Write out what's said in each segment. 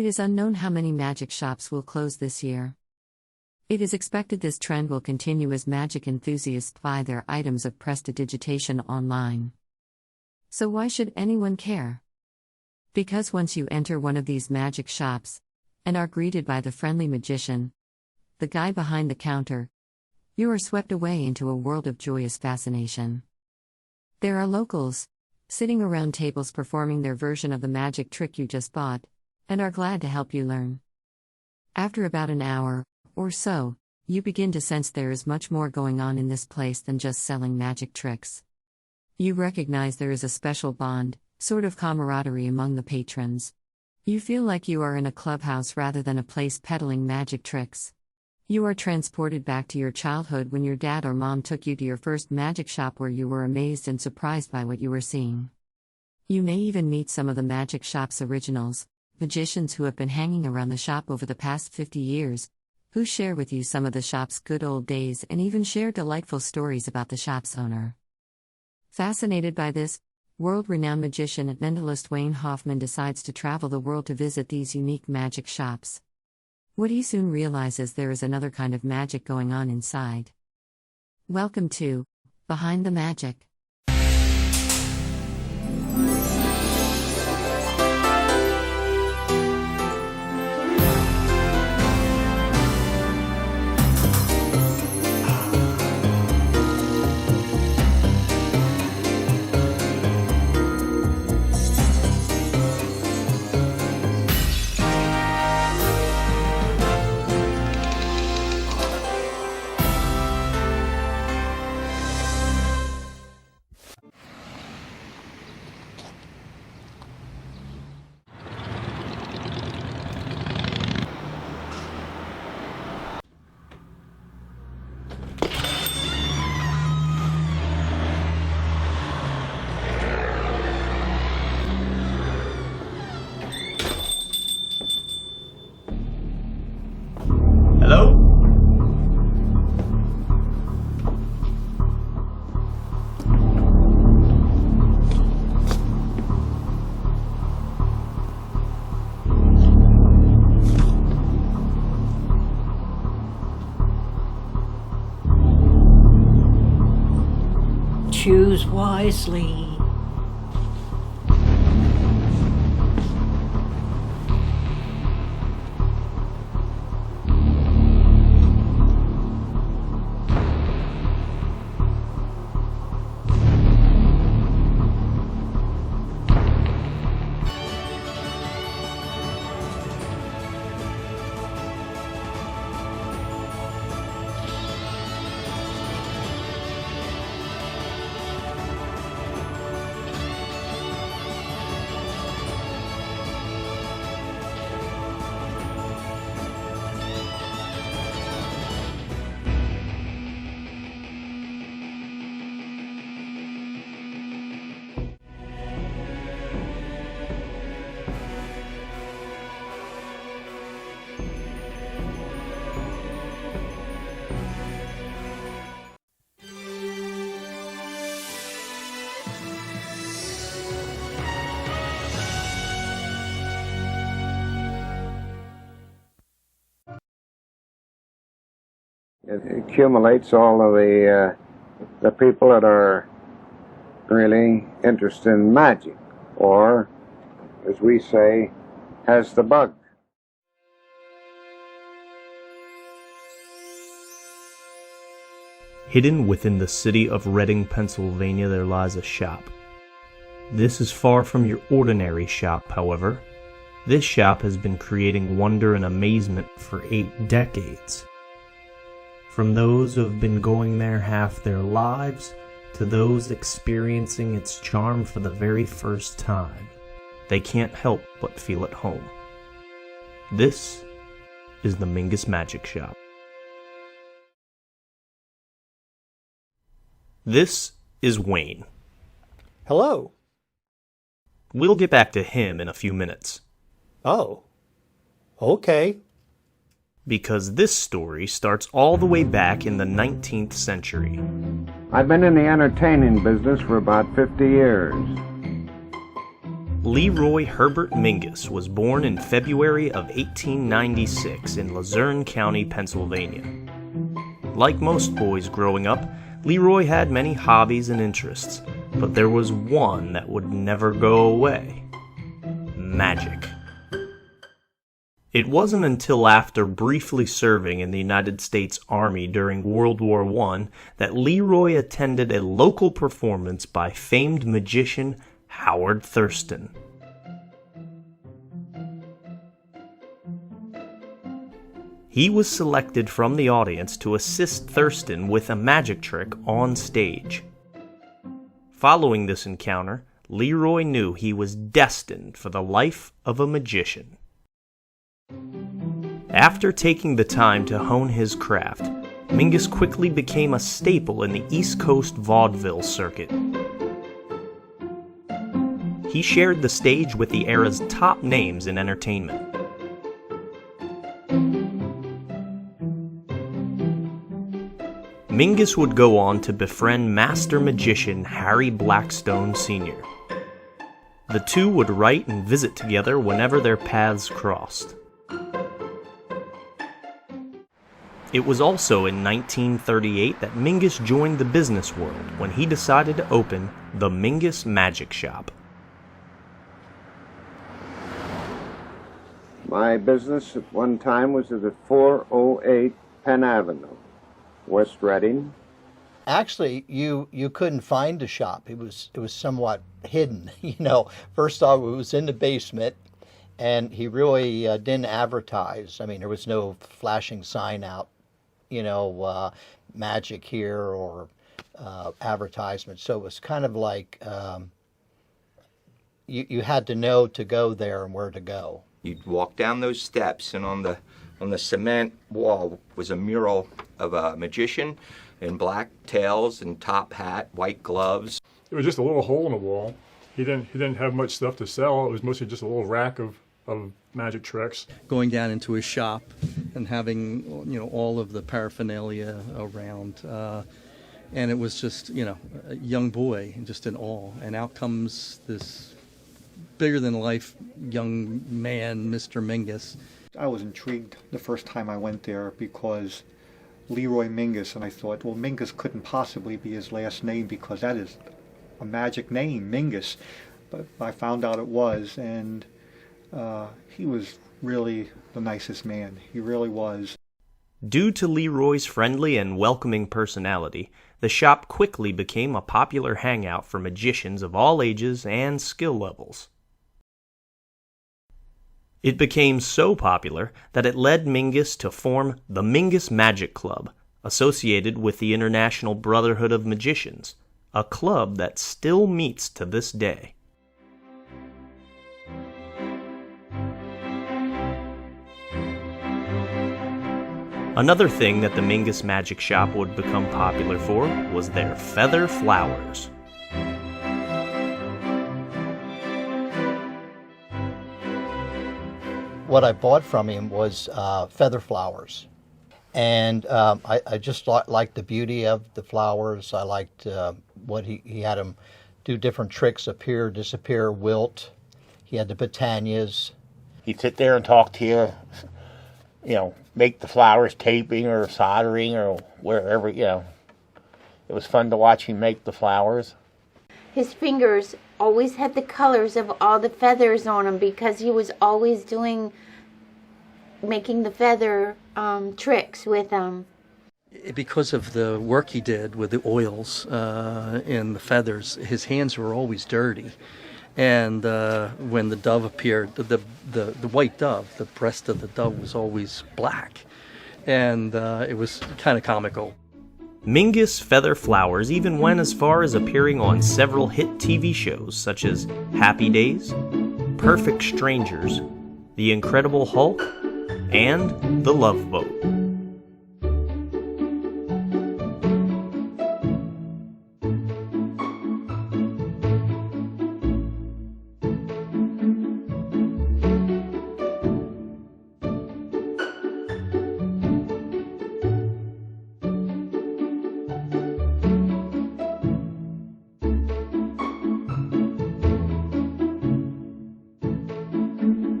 It is unknown how many magic shops will close this year. It is expected this trend will continue as magic enthusiasts buy their items of prestidigitation online. So why should anyone care? Because once you enter one of these magic shops, and are greeted by the friendly magician, the guy behind the counter, you are swept away into a world of joyous fascination. There are locals, sitting around tables performing their version of the magic trick you just bought, and are glad to help you learn. After about an hour, or so, you begin to sense there is much more going on in this place than just selling magic tricks. You recognize there is a special bond, sort of camaraderie among the patrons. You feel like you are in a clubhouse rather than a place peddling magic tricks. You are transported back to your childhood when your dad or mom took you to your first magic shop where you were amazed and surprised by what you were seeing. You may even meet some of the magic shop's originals, magicians who have been hanging around the shop over the past 50 years, who share with you some of the shop's good old days and even share delightful stories about the shop's owner. Fascinated by this, world-renowned magician and mentalist Wayne Hoffman decides to travel the world to visit these unique magic shops. What he soon realizes there is another kind of magic going on inside. Welcome to Behind the Magic. Hello? Choose wisely. It accumulates all of the people that are really interested in magic, or, as we say, has the bug. Hidden within the city of Reading, Pennsylvania, there lies a shop. This is far from your ordinary shop, however. This shop has been creating wonder and amazement for 8 decades. From those who have been going there half their lives, to those experiencing its charm for the very first time, they can't help but feel at home. This is the Mingus Magic Shop. This is Wayne. Hello. We'll get back to him in a few minutes. Oh. Okay. Because this story starts all the way back in the 19th century. I've been in the entertaining business for about 50 years. Leroy Herbert Mingus was born in February of 1896 in Luzerne County, Pennsylvania. Like most boys growing up, Leroy had many hobbies and interests, but there was one that would never go away: magic. It wasn't until after briefly serving in the United States Army during World War I that Leroy attended a local performance by famed magician Howard Thurston. He was selected from the audience to assist Thurston with a magic trick on stage. Following this encounter, Leroy knew he was destined for the life of a magician. After taking the time to hone his craft, Mingus quickly became a staple in the East Coast vaudeville circuit. He shared the stage with the era's top names in entertainment. Mingus would go on to befriend master magician Harry Blackstone Sr. The two would write and visit together whenever their paths crossed. It was also in 1938 that Mingus joined the business world when he decided to open the Mingus Magic Shop. My business at one time was at 408 Penn Avenue, West Reading. Actually, you couldn't find the shop. It was somewhat hidden. First off, it was in the basement, and he really didn't advertise. I mean, there was no flashing sign out, magic here or advertisement. So it was kind of like you had to know to go there and where to go. You'd walk down those steps, and on the cement wall was a mural of a magician in black tails and top hat, white gloves. It was just a little hole in the wall. He didn't have much stuff to sell. It was mostly just a little rack of magic tricks. Going down into his shop and having all of the paraphernalia around, and it was just a young boy just in awe. And out comes this bigger than life young man, Mr. Mingus. I was intrigued the first time I went there because Leroy Mingus, and I thought, well, Mingus couldn't possibly be his last name because that is a magic name, Mingus. But I found out it was, and he was really the nicest man. He really was. Due to Leroy's friendly and welcoming personality, the shop quickly became a popular hangout for magicians of all ages and skill levels. It became so popular that it led Mingus to form the Mingus Magic Club, associated with the International Brotherhood of Magicians, a club that still meets to this day. Another thing that the Mingus Magic Shop would become popular for was their feather flowers. What I bought from him was feather flowers. And I just liked the beauty of the flowers. I liked what he had him do different tricks, appear, disappear, wilt. He had the petunias. He'd sit there and talk to you, make the flowers taping or soldering or wherever, It was fun to watch him make the flowers. His fingers always had the colors of all the feathers on them because he was always making the feather tricks with them. Because of the work he did with the oils and the feathers, his hands were always dirty. And when the dove appeared, the white dove, the breast of the dove was always black. And it was kind of comical. Mingus Feather Flowers even went as far as appearing on several hit TV shows such as Happy Days, Perfect Strangers, The Incredible Hulk, and The Love Boat.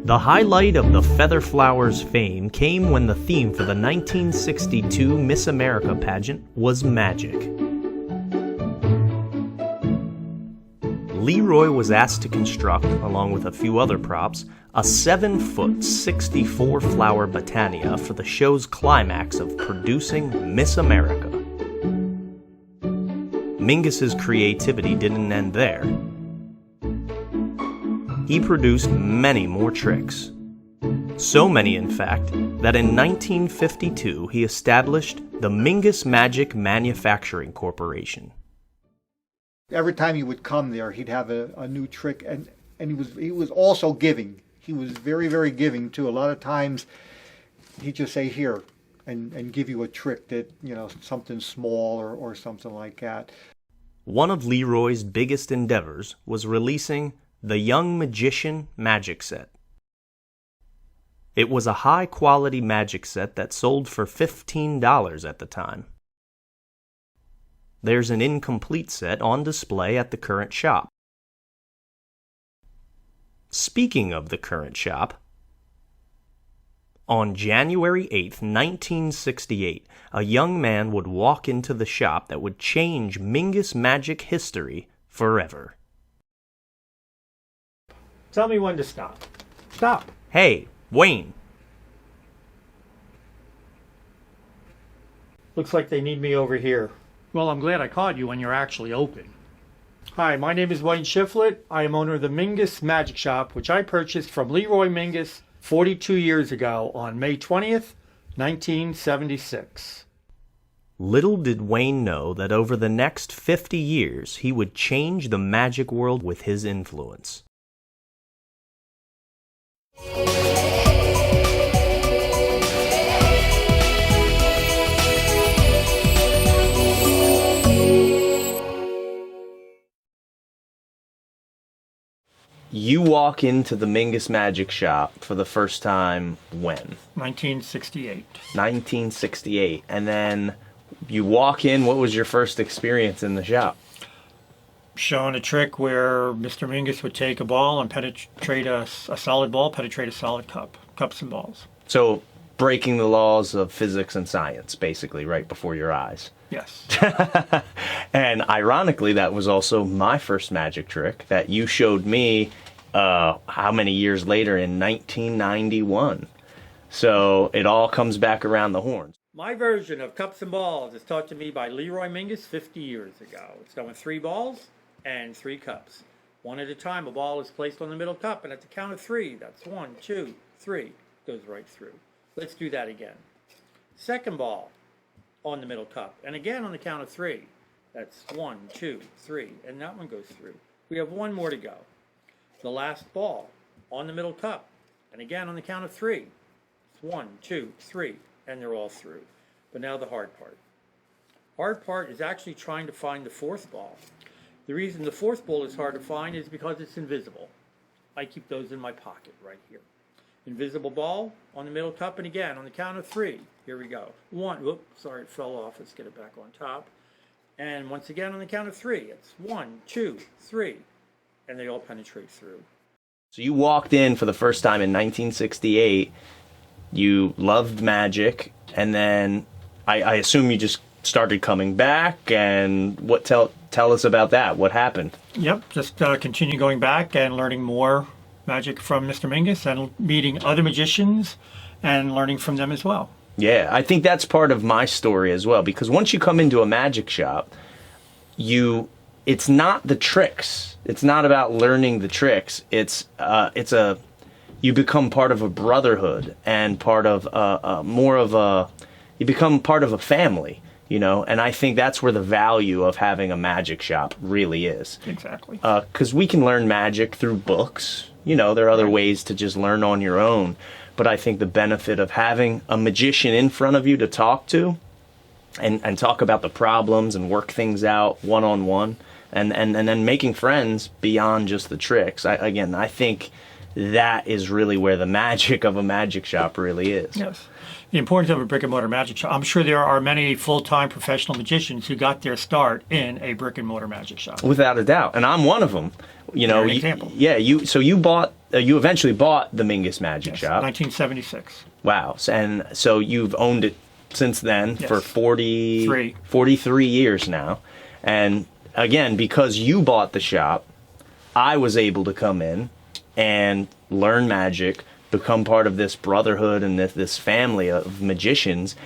The highlight of the Feather Flowers' fame came when the theme for the 1962 Miss America pageant was magic. Leroy was asked to construct, along with a few other props, a 7-foot, 64-flower Botania for the show's climax of producing Miss America. Mingus's creativity didn't end there. He produced many more tricks. So many, in fact, that in 1952 he established the Mingus Magic Manufacturing Corporation. Every time he would come there, he'd have a new trick, and he was also giving. He was very, very giving too. A lot of times he'd just say, here, and give you a trick that, you know, something small or something like that. One of Leroy's biggest endeavors was releasing the Young Magician Magic Set. It was a high-quality magic set that sold for $15 at the time. There's an incomplete set on display at the current shop. Speaking of the current shop, on January 8th, 1968, a young man would walk into the shop that would change Mingus magic history forever. Tell me when to stop. Stop. Hey, Wayne. Looks like they need me over here. Well, I'm glad I caught you when you're actually open. Hi, my name is Wayne Shiflett. I am owner of the Mingus Magic Shop, which I purchased from Leroy Mingus 42 years ago on May 20th, 1976. Little did Wayne know that over the next 50 years he would change the magic world with his influence. You walk into the Mingus Magic Shop for the first time when? 1968. 1968. And then you walk in, what was your first experience in the shop? Showing a trick where Mr. Mingus would take a ball and penetrate a solid ball, penetrate a solid cups and balls. So breaking the laws of physics and science, basically, right before your eyes. Yes. And ironically, that was also my first magic trick that you showed me how many years later in 1991. So it all comes back around the horns. My version of cups and balls is taught to me by Leroy Mingus 50 years ago. It's done with 3 balls and 3 cups. One at a time, a ball is placed on the middle cup, and at the count of 3, that's 1, 2, 3, goes right through. Let's do that again. Second ball on the middle cup, and again on the count of 3. That's 1, 2, 3, and that one goes through. We have one more to go. The last ball on the middle cup, and again on the count of 3. It's 1, 2, 3, and they're all through. But now the hard part. Hard part is actually trying to find the 4th ball. The reason the 4th ball is hard to find is because it's invisible. I keep those in my pocket right here. Invisible ball on the middle cup, and again on the count of 3. Here we go. 1, whoop, sorry, it fell off. Let's get it back on top. And once again on the count of 3. It's 1, 2, 3, and they all penetrate through. So you walked in for the first time in 1968. You loved magic, and then I assume you just started coming back. And what tell us about that? What happened? Yep, just continue going back and learning more magic from Mr. Mingus and meeting other magicians and learning from them as well. Yeah, I think that's part of my story as well, because once you come into a magic shop, it's not the tricks. It's not about learning the tricks. You become part of a brotherhood and part of you become part of a family, you know, and I think that's where the value of having a magic shop really is. Exactly. Because we can learn magic through books. You know, there are other ways to just learn on your own. But I think the benefit of having a magician in front of you to talk to and talk about the problems and work things out one-on-one and then making friends beyond just the tricks. I think that is really where the magic of a magic shop really is. Yes. The importance of a brick and mortar magic shop. I'm sure there are many full-time professional magicians who got their start in a brick and mortar magic shop. Without a doubt, and I'm one of them. You know, You're an example. Yeah. You eventually bought the Mingus Magic Shop. 1976. Wow. And so you've owned it since then Yes. for 43 years now. And again, because you bought the shop, I was able to come in and learn magic, become part of this brotherhood and this family of magicians,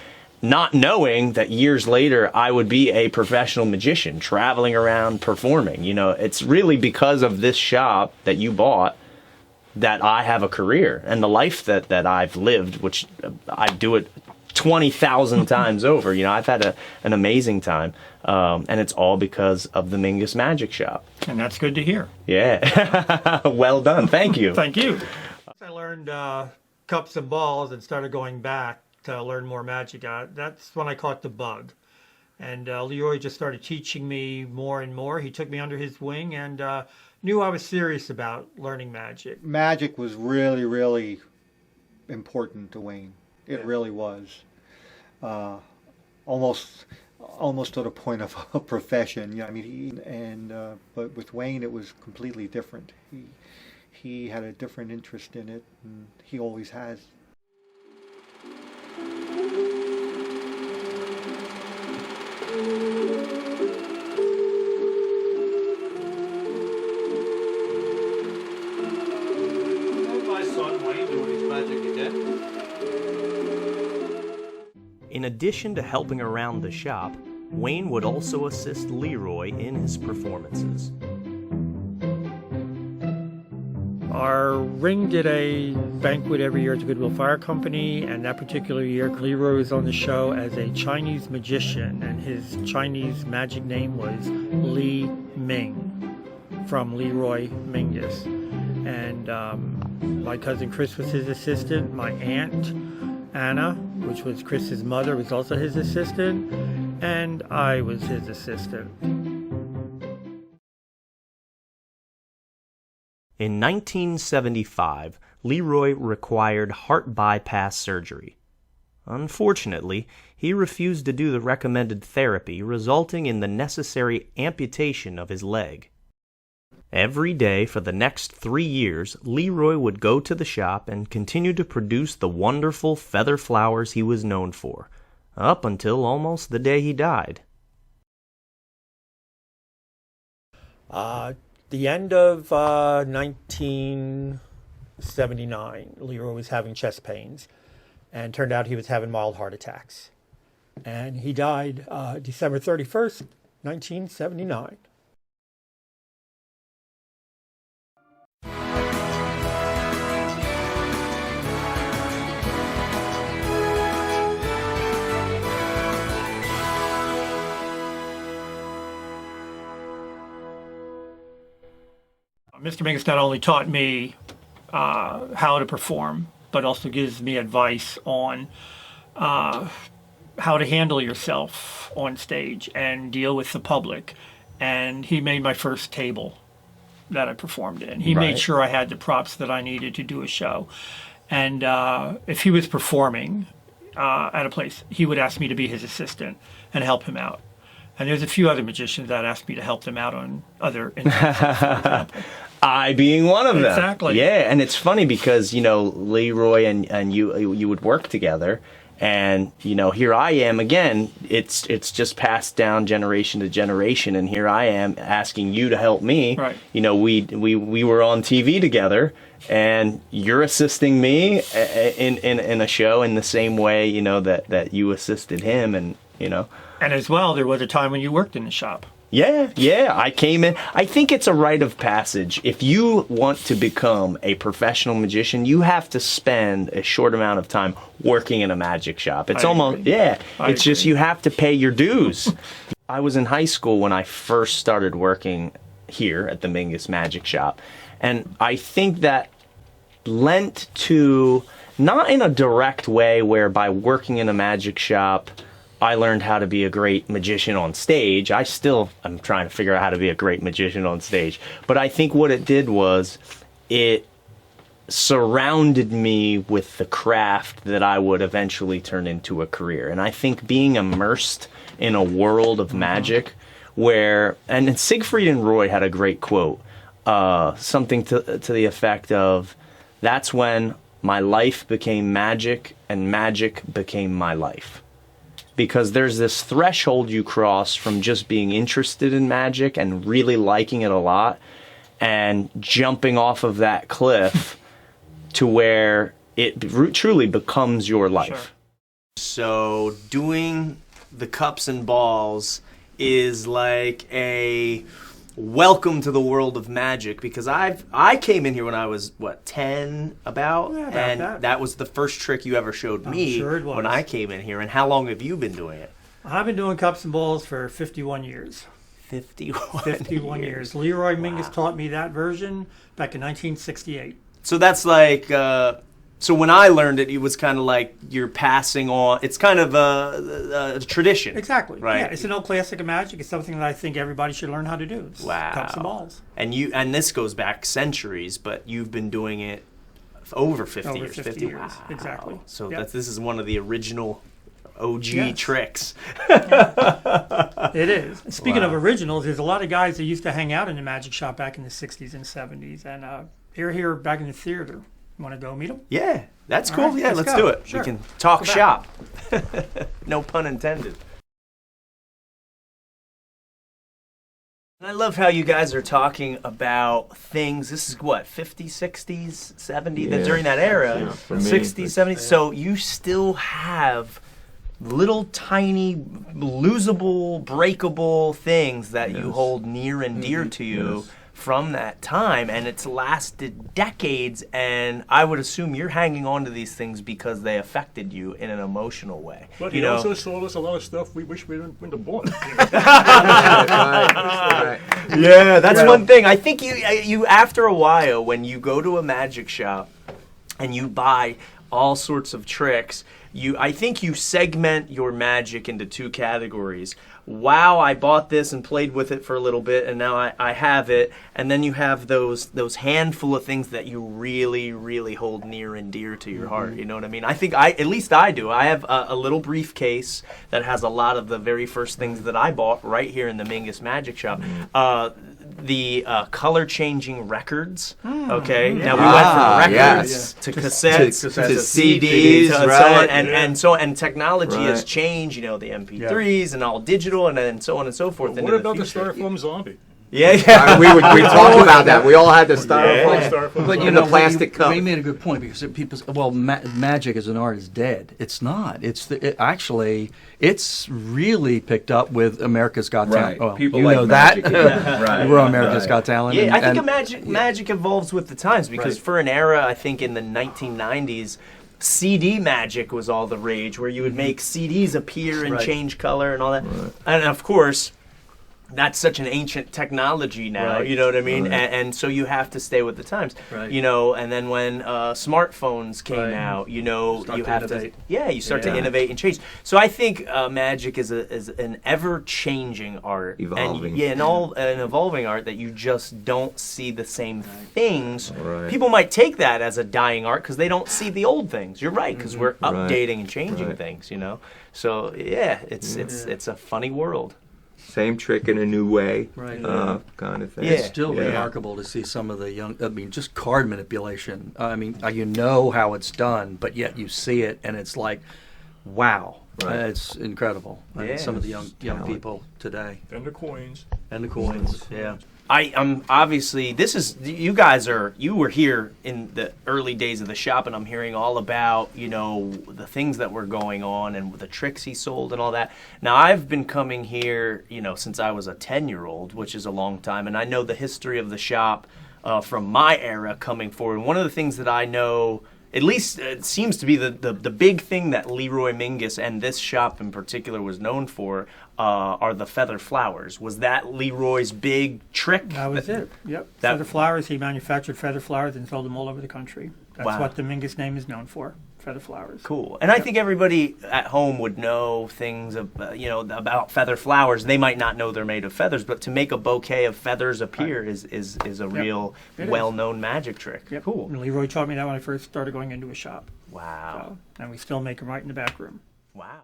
not knowing that years later I would be a professional magician traveling around performing. You know, it's really because of this shop that you bought that I have a career and the life that I've lived, which I do it 20,000 times over. You know, I've had an amazing time. And it's all because of the Mingus Magic Shop. And that's good to hear. Yeah. Well done. Thank you. Thank you. I learned cups and balls and started going back to learn more magic. That's when I caught the bug. And Leroy just started teaching me more and more. He took me under his wing and knew I was serious about learning magic. Magic was really, really important to Wayne. It really was. Almost to the point of a profession. You know, I mean, but with Wayne, it was completely different. He had a different interest in it, and he always has. My son Wayne doing his magic again. In addition to helping around the shop, Wayne would also assist Leroy in his performances. Our ring did a banquet every year at the Goodwill Fire Company, and that particular year Leroy was on the show as a Chinese magician, and his Chinese magic name was Li Ming, from Leroy Mingus. And my cousin Chris was his assistant. My aunt Anna, which was Chris's mother, was also his assistant, and I was his assistant. In 1975, Leroy required heart bypass surgery. Unfortunately, he refused to do the recommended therapy, resulting in the necessary amputation of his leg. Every day for the next 3 years, Leroy would go to the shop and continue to produce the wonderful feather flowers he was known for, up until almost the day he died. The end of 1979, Leroy was having chest pains, and turned out he was having mild heart attacks. And he died December 31st, 1979. Mr. Mingus not only taught me how to perform, but also gives me advice on how to handle yourself on stage and deal with the public. And he made my first table that I performed in. He made sure I had the props that I needed to do a show. And if he was performing at a place, he would ask me to be his assistant and help him out. And there's a few other magicians that asked me to help them out on other instances, for example. I being one of them. Exactly. Yeah, and it's funny because, you know, Leroy and you would work together, and, you know, here I am again, it's just passed down generation to generation, and here I am asking you to help me. Right. You know, we were on TV together, and you're assisting me in a show in the same way, you know, that you assisted him, and, you know. And as well, there was a time when you worked in the shop. Yeah, I came in. I think it's a rite of passage. If you want to become a professional magician, you have to spend a short amount of time working in a magic shop. It's it's just you have to pay your dues. I was in high school when I first started working here at the Mingus Magic Shop, and I think that lent to, not in a direct way where by working in a magic shop I learned how to be a great magician on stage. I still am trying to figure out how to be a great magician on stage. But I think what it did was it surrounded me with the craft that I would eventually turn into a career. And I think being immersed in a world of magic where, and Siegfried and Roy had a great quote, something to the effect of, that's when my life became magic and magic became my life. Because there's this threshold you cross from just being interested in magic and really liking it a lot and jumping off of that cliff to where it truly becomes your life. Sure. So doing the cups and balls is like a welcome to the world of magic, because I came in here when I was 10 about and that was the first trick you ever showed me. Sure it was. When I came in here. And how long have you been doing it? I've been doing cups and balls for 51 years. 51 years. Leroy Mingus taught me that version back in 1968. So that's like so when I learned it, it was kind of like you're passing on. It's kind of a tradition. Exactly. Right. Yeah, it's an old classic of magic. It's something that I think everybody should learn how to do. It's wow. Cups and balls. And this goes back centuries, but you've been doing it over 50 over years. 50 years. Wow. Exactly. So yep. This is one of the original OG tricks. It is. Speaking of originals, there's a lot of guys that used to hang out in the magic shop back in the 60s and 70s, and they're here back in the theater. You want to go meet them? Yeah, that's cool. Right, yeah, let's do it. Sure. We can talk shop. No pun intended. I love how you guys are talking about things. This is what, 50s, 60s, 70s, during that era, 60s, 70s. So you still have little tiny, losable, breakable things that you hold near and dear to you from that time, and it's lasted decades, and I would assume you're hanging on to these things because they affected you in an emotional way. But he also sold us a lot of stuff we wish we wouldn't have bought. Yeah, that's one thing. I think you after a while, when you go to a magic shop and you buy all sorts of tricks, I think you segment your magic into two categories. Wow, I bought this and played with it for a little bit, and now I have it. And then you have those handful of things that you really, really hold near and dear to your heart. You know what I mean? I think at least I do. I have a little briefcase that has a lot of the very first things that I bought right here in the Mingus Magic Shop. The color-changing records. Okay, now we went from records to cassettes to CDs, right? And technology has changed. You know, the MP3s and all digital, and so on and so forth. Well, what about the styrofoam zombie? Yeah. We talked about that. We all had the styrofoam, but the plastic cup. Ray made a good point, because people say, well, magic as an art is dead. It's not. Actually, it's really picked up with America's Got Talent. Well, people you like know magic. that. We're on America's Got Talent. Yeah, I think magic evolves with the times, because for an era, I think in the 1990s, CD magic was all the rage, where you would make CDs appear and change color and all that. And of course, that's such an ancient technology now, you know what I mean? And so you have to stay with the times, you know, and then when smartphones came out, you know, you have to, you start to innovate and change. So I think magic is an ever-changing art. Evolving. And an evolving art that you just don't see the same things. People might take that as a dying art because they don't see the old things. You're right, because we're updating and changing things, you know? So yeah, it's a funny world. Same trick in a new way, kind of thing. It's still remarkable to see some of the young, just card manipulation. I mean, you know how it's done, but yet you see it, and it's like, wow. It's incredible. Some of the young people today. And the coins. Yeah. I'm obviously, you were here in the early days of the shop, and I'm hearing all about, you know, the things that were going on and the tricks he sold and all that. Now, I've been coming here, you know, since I was a 10-year-old, which is a long time, and I know the history of the shop from my era coming forward. And one of the things that I know, at least it seems to be the big thing that Leroy Mingus and this shop in particular was known for, are the feather flowers. Was that Leroy's big trick? That was it. Yep. Feather flowers. He manufactured feather flowers and sold them all over the country. That's what the Mingus name is known for. feather flowers. Cool. And I think everybody at home would know things about feather flowers. They might not know they're made of feathers, but to make a bouquet of feathers appear is a real well-known magic trick. Yep. Cool. And Leroy taught me that when I first started going into a shop. Wow. So, and we still make them right in the back room. Wow.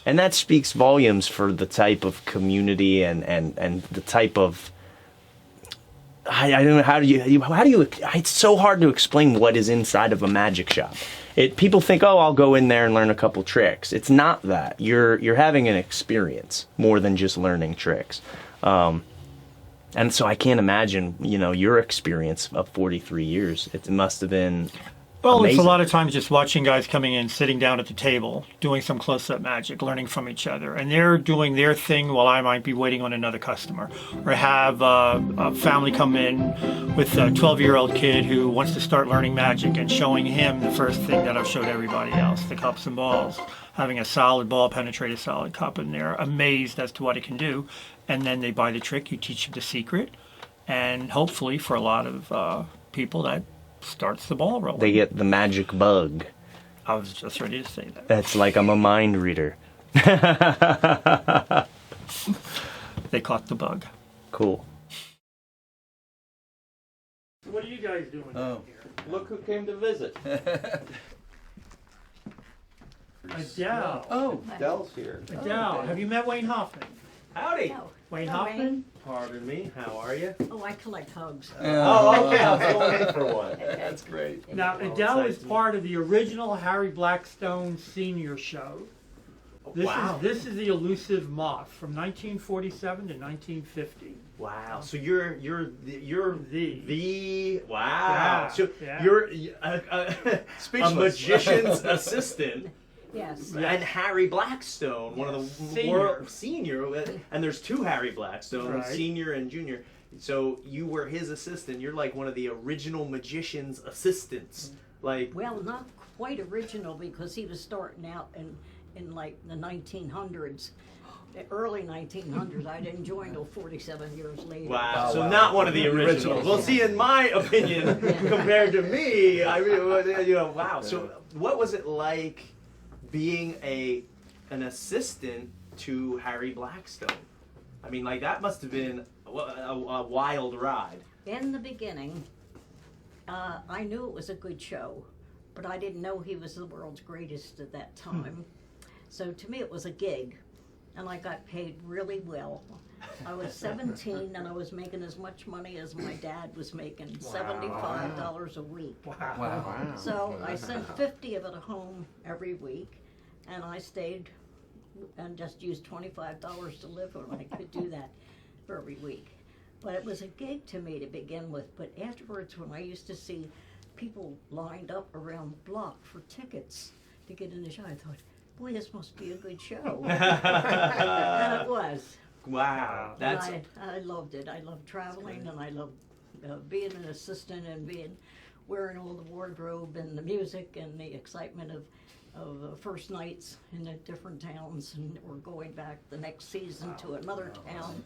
And that speaks volumes for the type of community and the type of I don't know how do you it's so hard to explain what is inside of a magic shop. People think, oh, I'll go in there and learn a couple tricks. It's not that. You're having an experience more than just learning tricks. And so I can't imagine, your experience of 43 years. It must have been Well, amazing. It's a lot of times just watching guys coming in, sitting down at the table, doing some close-up magic, learning from each other. And they're doing their thing while I might be waiting on another customer. Or have a family come in with a 12-year-old kid who wants to start learning magic and showing him the first thing that I've showed everybody else, the cups and balls. Having a solid ball penetrate a solid cup, and they're amazed as to what it can do. And then they buy the trick, you teach them the secret. And hopefully, for a lot of people, that starts the ball rolling. They get the magic bug. I was just ready to say that. That's like I'm a mind reader. They caught the bug. Cool. What are you guys doing down here? Look who came to visit. Adele. Oh, Adele's here. Adele, have you met Wayne Hoffman? Howdy. No. Wayne Hello, Hoffman? Wayne. Pardon me. How are you? Oh, I collect hugs. Oh, okay. I was going in for one. That's great. Now, Adele is part of the original Harry Blackstone Senior Show. This is the elusive moth from 1947 to 1950. Wow. So you're the wow. Yeah, So yeah. you're a magician's assistant. Yes. And Harry Blackstone, one of the world senior, and there's two Harry Blackstones, Right. senior and junior. So you were his assistant. You're like one of the original magician's assistants. Like, Well, not quite original because he was starting out in like the 1900s, the early 1900s. I didn't join till 47 years later. wow. So not one of the originals. Well, see, in my opinion, compared to me, I mean, wow. So what was it like being an assistant to Harry Blackstone? I mean, like, that must have been a wild ride. In the beginning, I knew it was a good show, but I didn't know he was the world's greatest at that time. So to me, it was a gig, and I got paid really well. I was 17, and I was making as much money as my dad was making, $75 a week. Wow. So I sent 50 of it home every week, and I stayed and just used $25 to live on. I could do that for every week. But it was a gig to me to begin with. But afterwards, when I used to see people lined up around the block for tickets to get in the show, I thought, boy, this must be a good show. And it was. Wow. That's And I loved it. I loved traveling, and I loved being an assistant and wearing all the wardrobe and the music and the excitement of first nights in the different towns, and we're going back the next season to another town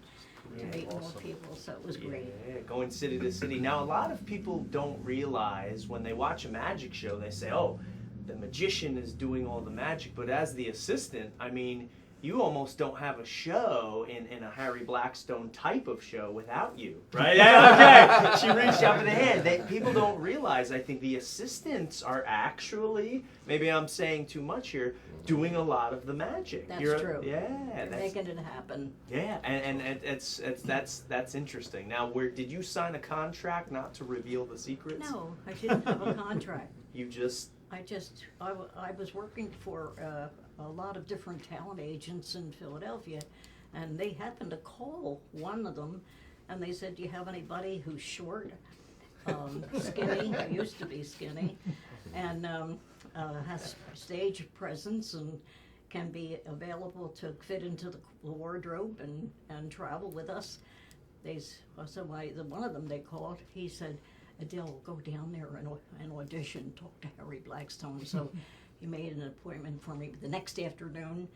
to meet more people, so it was great. Yeah, going city to city. Now, a lot of people don't realize when they watch a magic show, they say, oh, the magician is doing all the magic, but as the assistant, I mean, you almost don't have a show in a Harry Blackstone type of show without you, right? Okay, she reached out for the hand. People don't realize, I think, the assistants are actually, maybe I'm saying too much here, doing a lot of the magic. That's true. Yeah. They're making it happen. Yeah, and that's interesting. Now, did you sign a contract not to reveal the secrets? No, I didn't have a contract. You just... I was working for a lot of different talent agents in Philadelphia, and they happened to call one of them, and they said, do you have anybody who's short, skinny, used to be skinny, and has stage presence and can be available to fit into the wardrobe and travel with us? One of them they called, he said, Adele, go down there and audition, talk to Harry Blackstone. So he made an appointment for me the next afternoon,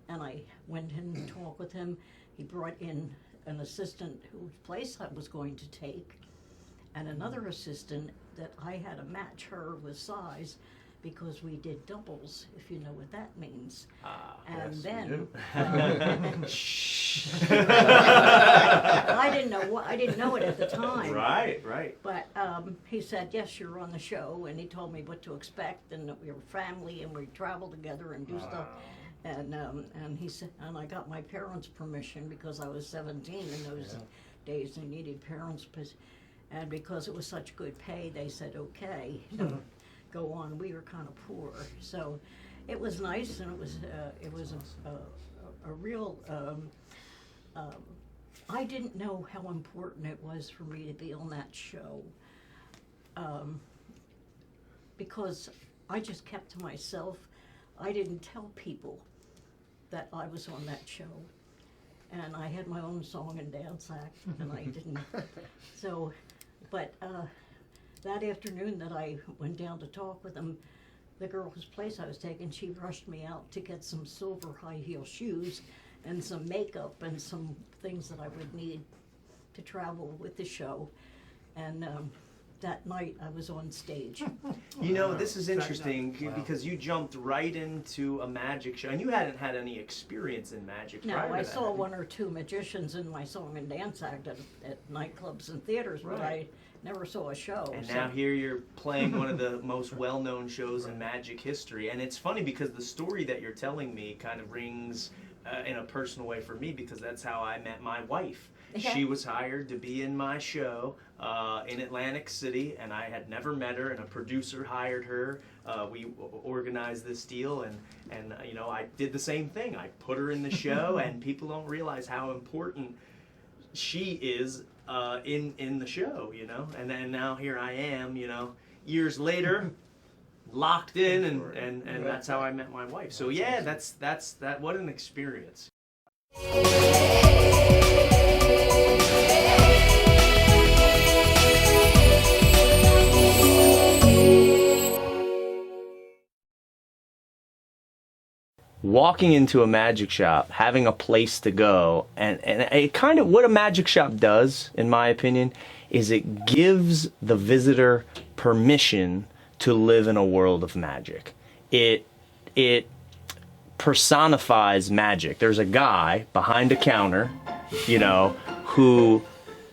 and I went in to talk with him. He brought in an assistant whose place I was going to take, and another assistant that I had to match her with size because we did doubles, if you know what that means. And yes, then we do. I didn't know it at the time. Right. But he said, yes, you're on the show, and he told me what to expect, and that we were family, and we travel together and do stuff. And he said, and I got my parents' permission because I was 17 in those days. They needed parents' and because it was such good pay, they said, okay, go on. We were kind of poor, so it was nice, and it was a real. I didn't know how important it was for me to be on that show, because I just kept to myself. I didn't tell people that I was on that show, and I had my own song and dance act, and I didn't. So, but that afternoon that I went down to talk with him, the girl whose place I was taking, she rushed me out to get some silver high heel shoes and some makeup and some things that I would need to travel with the show. And that night I was on stage. You know, this is interesting because you jumped right into a magic show, and you hadn't had any experience in magic prior No, to I that. saw one or two magicians in my song and dance act at nightclubs and theaters, but I never saw a show. And now here you're playing one of the most well-known shows in magic history. And it's funny because the story that you're telling me kind of rings in a personal way for me, because that's how I met my wife. She was hired to be in my show in Atlantic City, and I had never met her, and a producer hired her. We organized this deal, and you know, I did the same thing. I put her in the show, and people don't realize how important she is in the show, you know. And then now here I am, you know, years later, locked in, and that's how I met my wife. So yeah, that's what an experience. Walking into a magic shop, having a place to go, and it kind of, what a magic shop does, in my opinion, is it gives the visitor permission to live in a world of magic. It personifies magic. There's a guy behind a counter, you know, who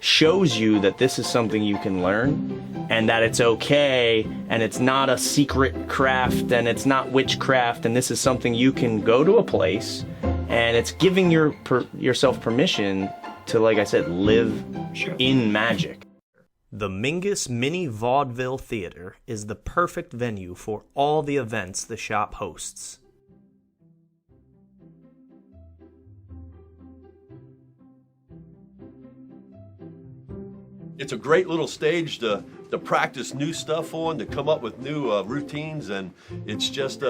shows you that this is something you can learn, and that it's okay, and it's not a secret craft, and it's not witchcraft, and this is something you can go to a place, and it's giving yourself permission to, like I said, live in magic. The Mingus Mini Vaudeville Theater is the perfect venue for all the events the shop hosts. It's a great little stage to practice new stuff on, to come up with new routines, and it's just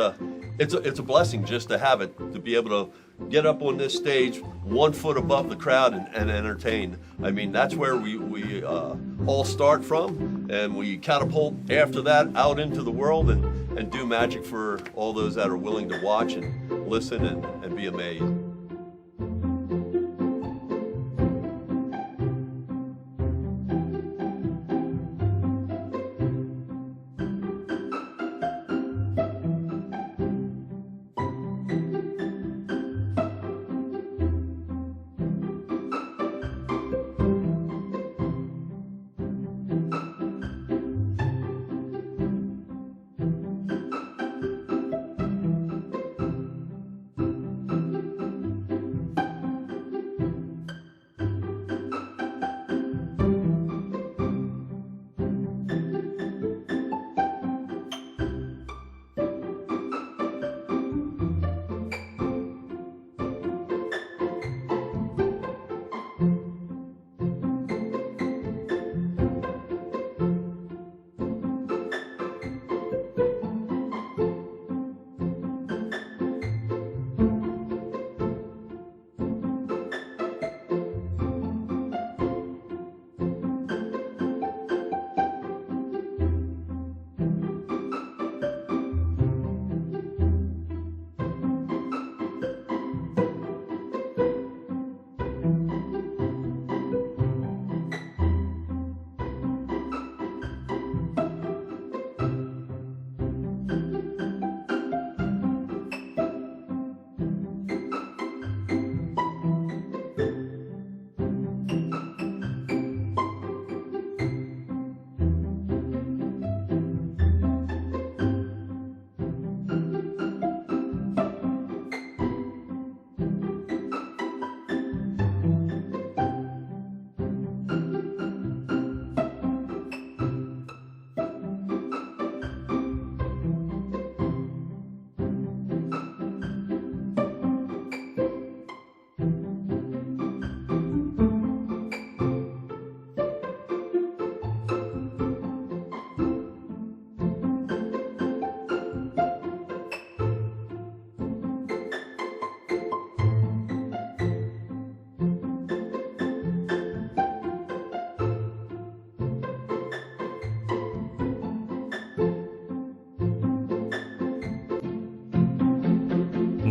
it's a blessing just to have it, to be able to get up on this stage 1 foot above the crowd and entertain. I mean, that's where we all start from, and we catapult after that out into the world and do magic for all those that are willing to watch and listen and be amazed.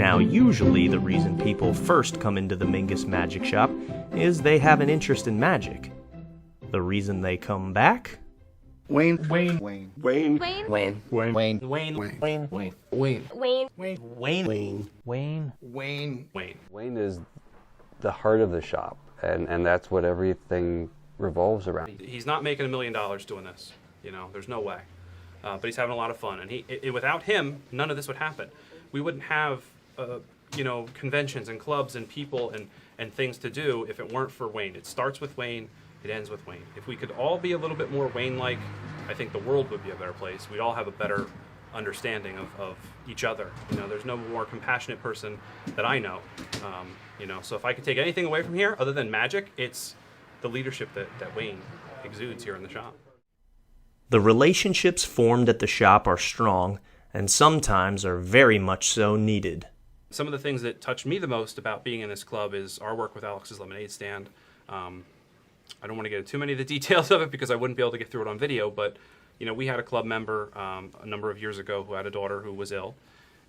Now, usually the reason people first come into the Mingus Magic Shop is they have an interest in magic. The reason they come back? Wayne. Wayne. Wayne. Wayne. Wayne. Wayne. Wayne. Wayne. Wayne. Wayne. Wayne. Wayne. Wayne. Wayne. Wayne. Wayne. Wayne. Wayne. Wayne is the heart of the shop, and that's what everything revolves around. He's not making $1 million doing this. You know, there's no way. But he's having a lot of fun, and without him, none of this would happen. We wouldn't have, you know, conventions and clubs and people and things to do if it weren't for Wayne. It starts with Wayne. It ends with Wayne. If we could all be a little bit more Wayne-like, I think the world would be a better place. We'd all have a better understanding of each other. You know, there's no more compassionate person that I know. You know, so if I could take anything away from here, other than magic, it's the leadership that Wayne exudes here in the shop. The relationships formed at the shop are strong, and sometimes are very much so needed. Some of the things that touched me the most about being in this club is our work with Alex's Lemonade Stand. I don't want to get into too many of the details of it because I wouldn't be able to get through it on video, but you know, we had a club member a number of years ago who had a daughter who was ill,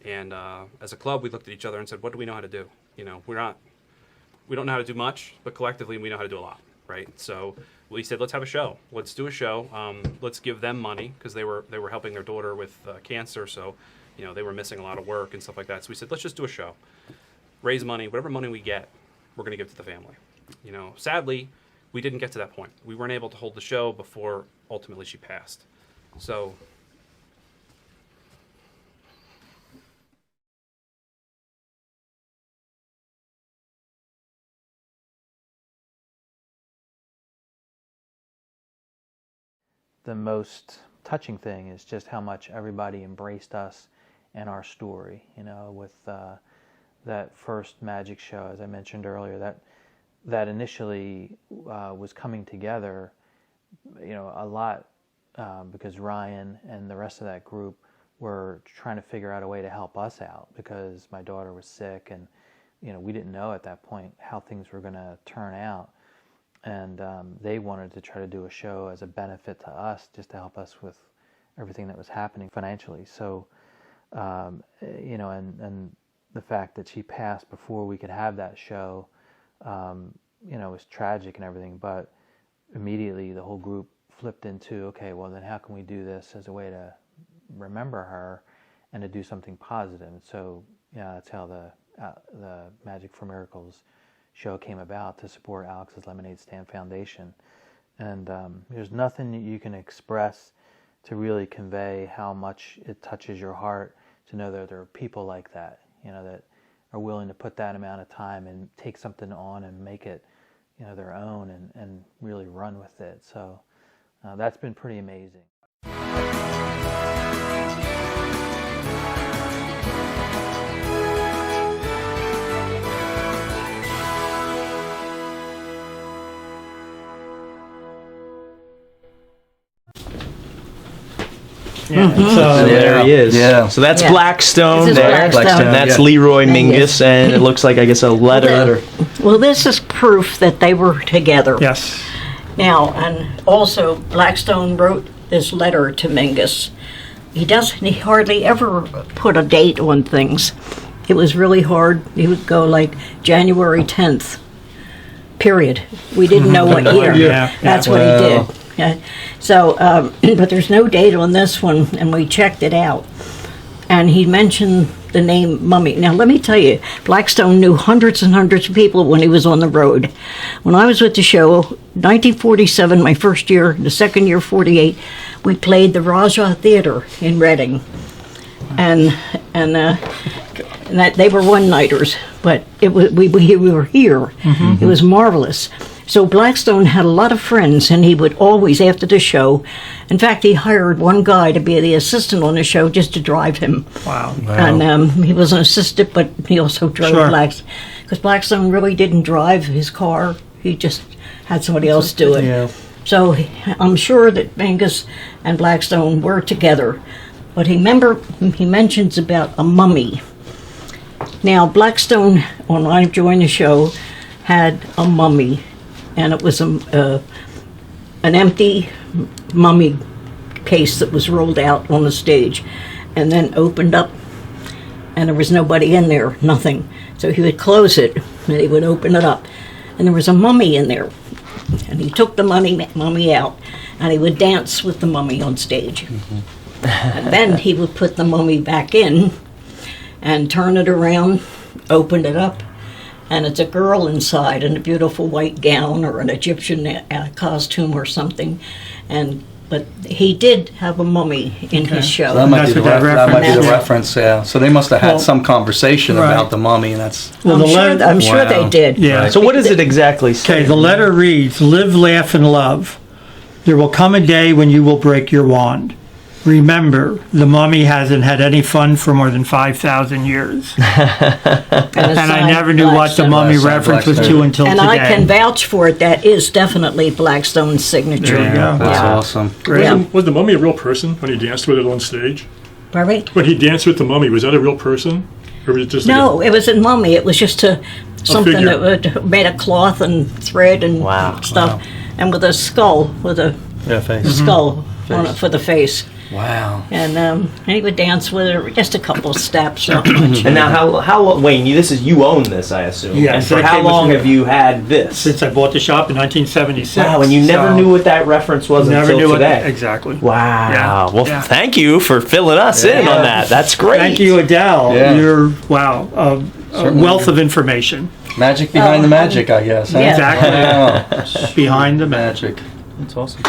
and as a club we looked at each other and said, what do we know how to do? You know, we don't know how to do much, but collectively we know how to do a lot, right? So we said, let's have a show. Let's do a show. Let's give them money because they were helping their daughter with cancer, so you know, they were missing a lot of work and stuff like that. So we said, let's just do a show, raise money, whatever money we get, we're going to give to the family. You know, sadly, we didn't get to that point. We weren't able to hold the show before ultimately she passed. So the most touching thing is just how much everybody embraced us and our story. You know, with that first magic show, as I mentioned earlier, that initially was coming together, you know, a lot because Ryan and the rest of that group were trying to figure out a way to help us out because my daughter was sick, and you know, we didn't know at that point how things were going to turn out, and they wanted to try to do a show as a benefit to us, just to help us with everything that was happening financially. So you know, and the fact that she passed before we could have that show, you know, was tragic and everything, but immediately the whole group flipped into, okay, well then how can we do this as a way to remember her and to do something positive? And so, yeah, that's how the Magic for Miracles show came about, to support Alex's Lemonade Stand Foundation. And there's nothing that you can express to really convey how much it touches your heart to know that there are people like that, you know, that are willing to put that amount of time and take something on and make it, you know, their own and really run with it. So that's been pretty amazing. Yeah. So there he is. Yeah. So that's Yeah. Blackstone This is there. Blackstone. That's Yeah. Leroy Mingus. Mingus, and it looks like, I guess, a letter. Well, this is proof that they were together. Yes. Now, and also Blackstone wrote this letter to Mingus. He hardly ever put a date on things. It was really hard. He would go like January 10th, period. We didn't know what year. Yeah. That's what he did. Yeah. So, but there's no date on this one, and we checked it out. And he mentioned the name Mummy. Now, let me tell you, Blackstone knew hundreds and hundreds of people when he was on the road. When I was with the show, 1947, my first year, the second year, 48, we played the Raja Theater in Reading. And that they were one-nighters, but it was we were here. Mm-hmm. It was marvelous. So Blackstone had a lot of friends, and he would always, after the show, in fact, he hired one guy to be the assistant on the show just to drive him. Wow. And he was an assistant, but he also drove Sure. because Blackstone really didn't drive his car. He just had somebody else do it. Yeah. So I'm sure that Mingus and Blackstone were together. But he mentions about a mummy. Now, Blackstone, when I joined the show, had a mummy, and it was an empty mummy case that was rolled out on the stage and then opened up, and there was nobody in there, nothing. So he would close it, and he would open it up, and there was a mummy in there. And he took the mummy out, and he would dance with the mummy on stage. And then he would put the mummy back in and turn it around, open it up, and it's a girl inside in a beautiful white gown or an Egyptian costume or something. But he did have a mummy in his show. That might be the reference, yeah. So they must have had some conversation about the mummy, and that's... Well, I'm sure they did. Yeah. So what does it exactly say? Okay, the letter reads, "Live, laugh, and love. There will come a day when you will break your wand. Remember, the mummy hasn't had any fun for more than 5,000 years." And I never knew what the mummy reference was to until today. And I can vouch for it. That is definitely Blackstone's signature. There you go. That's awesome. Was the mummy a real person when he danced with it on stage? Pardon me? When he danced with the mummy, was that a real person? Or was it just No, it was a mummy. It was just something figure. that would made of cloth and thread and stuff, and with a skull, with a skull on it for the face. Wow. And he would dance with her just a couple of steps. Not much. And now, how Wayne? You own this, I assume. Yes. And for how long have you had this? Since I bought the shop in 1976. Wow, and you never knew what that reference was until today. Exactly. Wow. Yeah. Well, thank you for filling us in on that. That's great. Thank you, Adele. Yeah. You're a wealth of information. Magic behind the magic, I guess. Huh? Exactly. Behind the magic. That's awesome.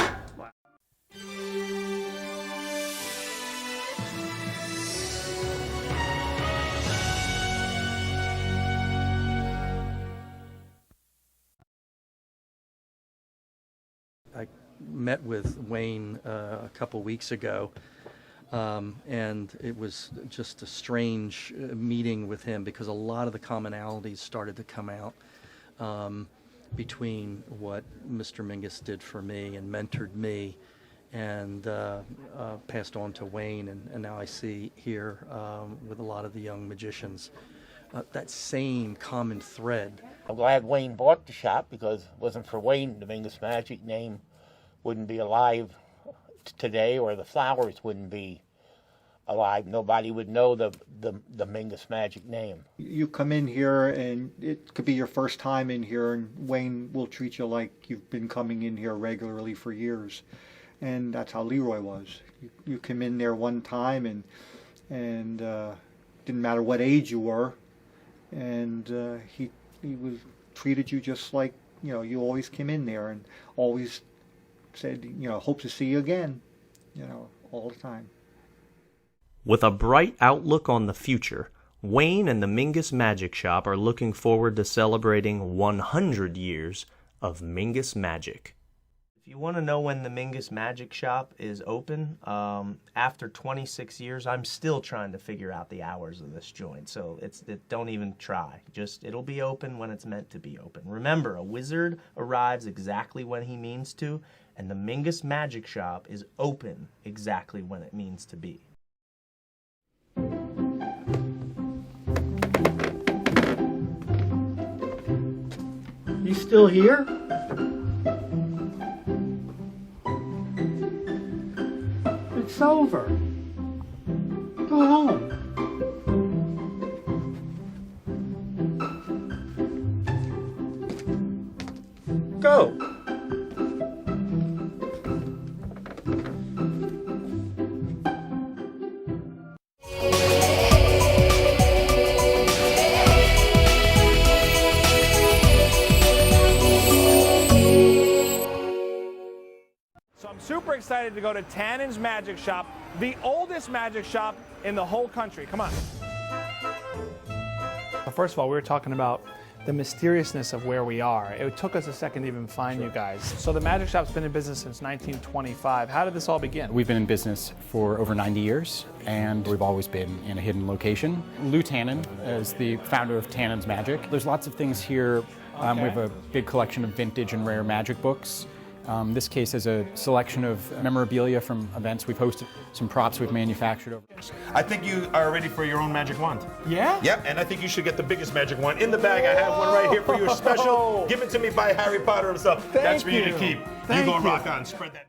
I met with Wayne a couple weeks ago, and it was just a strange meeting with him because a lot of the commonalities started to come out between what Mr. Mingus did for me and mentored me and passed on to Wayne, and now I see here with a lot of the young magicians that same common thread. I'm glad Wayne bought the shop, because if it wasn't for Wayne, the Mingus Magic name wouldn't be alive today, or the flowers wouldn't be alive. Nobody would know the Mingus Magic name. You come in here and it could be your first time in here, and Wayne will treat you like you've been coming in here regularly for years. And that's how Leroy was. You come in there one time and didn't matter what age you were, and he was treated you just like, you always came in there, and always said, hope to see you again, all the time. With a bright outlook on the future, Wayne and the Mingus Magic Shop are looking forward to celebrating 100 years of Mingus Magic. If you want to know when the Mingus Magic Shop is open, after 26 years, I'm still trying to figure out the hours of this joint, so don't even try. It'll be open when it's meant to be open. Remember, a wizard arrives exactly when he means to, and the Mingus Magic Shop is open exactly when it means to be. You still here? It's over. Go home. Go. Super excited to go to Tannen's Magic Shop, the oldest magic shop in the whole country. Come on. First of all, we were talking about the mysteriousness of where we are. It took us a second to even find you guys. So the Magic Shop's been in business since 1925. How did this all begin? We've been in business for over 90 years, and we've always been in a hidden location. Lou Tannen is the founder of Tannen's Magic. There's lots of things here. We have a big collection of vintage and rare magic books. This case has a selection of memorabilia from events we've hosted, some props we've manufactured over. I think you are ready for your own magic wand. Yeah? Yep, and I think you should get the biggest magic wand. In the bag, I have one right here for you, special. Given to me by Harry Potter himself. That's for you to keep. You go rock on, spread that.